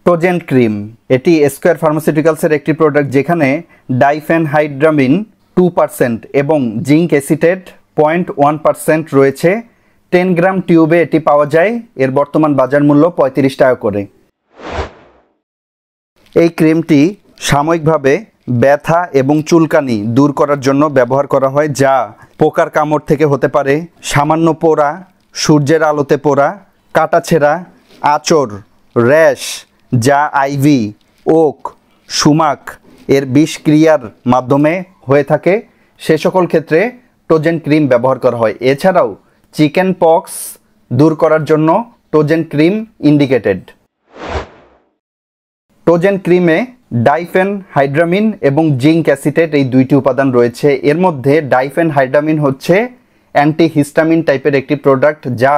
টোজেন cream এটি square ফার্মাসিউটিক্যালসের একটি product যেখানে ডাইফেনহাইড্রামিন 2% এবং জিঙ্ক অ্যাসিটেট 0.1% রয়েছে। 10 গ্রাম টিউবে এটি পাওয়া যায়। এর বর্তমান বাজার মূল্য 35 টাকা করে। এই ক্রিমটি সাময়িকভাবে ব্যথা এবং চুলকানি দূর করার জন্য ব্যবহার করা হয়, যা পোকার কামড় থেকে হতে পারে, সামান্য পোড়া, সূর্যের আলোতে পোড়া, কাটাছেঁড়া, আঁচড়, র্যাশ যা আইভি, ওক, সুমাক এর বিষক্রিয়ার মাধ্যমে হয়ে থাকে, সে সকল ক্ষেত্রে টোজেন ক্রিম ব্যবহার করা হয়। এছাড়াও চিকেন পক্স দূর করার জন্য টোজেন ক্রিম ইন্ডিকেটেড। টোজেন ক্রিমে ডাইফেনহাইড্রামিন এবং জিঙ্ক অ্যাসিটেট এই দুইটি উপাদান রয়েছে। এর মধ্যে ডাইফেনহাইড্রামিন হচ্ছে অ্যান্টিহিস্টামিন টাইপের একটি প্রোডাক্ট, যা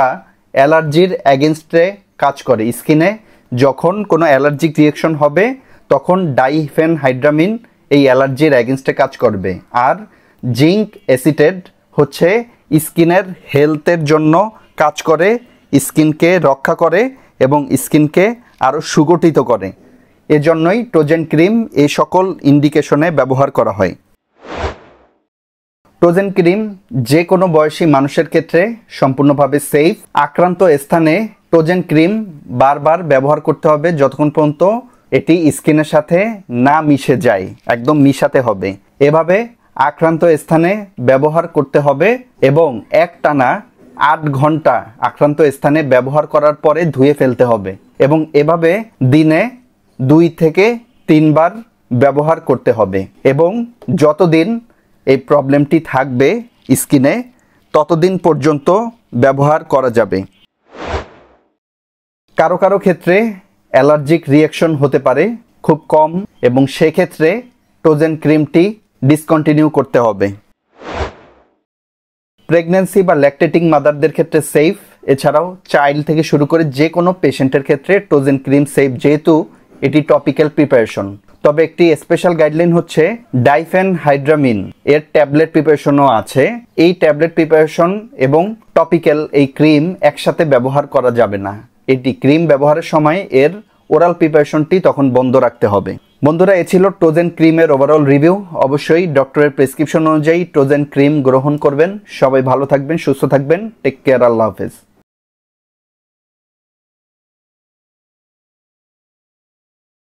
অ্যালার্জির অ্যাগেনস্টে কাজ করে। স্কিনে যখন কোনো অ্যালার্জিক রিয়েকশন হবে তখন ডাইফেনহাইড্রামিন এই অ্যালার্জির অ্যাগেনস্টে কাজ করবে। আর জিঙ্ক অ্যাসিটেট হচ্ছে স্কিনের হেলথের জন্য কাজ করে, স্কিনকে রক্ষা করে এবং স্কিনকে আরও সুগঠিত করে। এজন্যই টোজেন ক্রিম এই সকল ইন্ডিকেশনে ব্যবহার করা হয়। টোজেন ক্রিম যে কোনো বয়সী মানুষের ক্ষেত্রে সম্পূর্ণভাবে সেফ। আক্রান্ত স্থানে টোজেন ক্রিম বারবার ব্যবহার করতে হবে যতক্ষণ পর্যন্ত এটি স্কিনের সাথে না মিশে যায়, একদম মিশাতে হবে। এভাবে আক্রান্ত স্থানে ব্যবহার করতে হবে এবং একটানা 8 ঘন্টা আক্রান্ত স্থানে ব্যবহার করার পরে ধুয়ে ফেলতে হবে এবং এভাবে দিনে 2 থেকে 3 বার ব্যবহার করতে হবে এবং যতদিন এই প্রবলেমটি থাকবে স্কিনে ততদিন পর্যন্ত ব্যবহার করা যাবে। কারো কারো ক্ষেত্রে অ্যালার্জিক রিয়াকশন হতে পারে খুব কম এবং সেক্ষেত্রে টোজেন ক্রিমটি ডিসকন্টিনিউ করতে হবে। প্রেগন্যান্সি বা ল্যাকটেটিং মাদারদের ক্ষেত্রে সেফ। এছাড়াও চাইল্ড থেকে শুরু করে যে কোনো পেশেন্টের ক্ষেত্রে টোজেন ক্রিম সেফ, যেহেতু এটি টপিক্যাল প্রিপারেশন। তবে একটি স্পেশাল গাইডলাইন হচ্ছে ডাইফেনহাইড্রামিন এর ট্যাবলেট প্রিপারেশনও আছে। এই ট্যাবলেট প্রিপারেশন এবং টপিক্যাল এই ক্রিম একসাথে ব্যবহার করা যাবে না। এটি ক্রিম ব্যবহারের সময় এর ওরাল প্রিপারেশনটি তখন বন্ধ রাখতে হবে। বন্ধুরা, এ ছিল টোজেন ক্রিমের ওভারঅল রিভিউ। অবশ্যই ডক্টরের প্রেসক্রিপশন অনুযায়ী টোজেন ক্রিম গ্রহণ করবেন। সবাই ভালো থাকবেন, সুস্থ থাকবেন। Take care. আল্লাহ হাফেজ।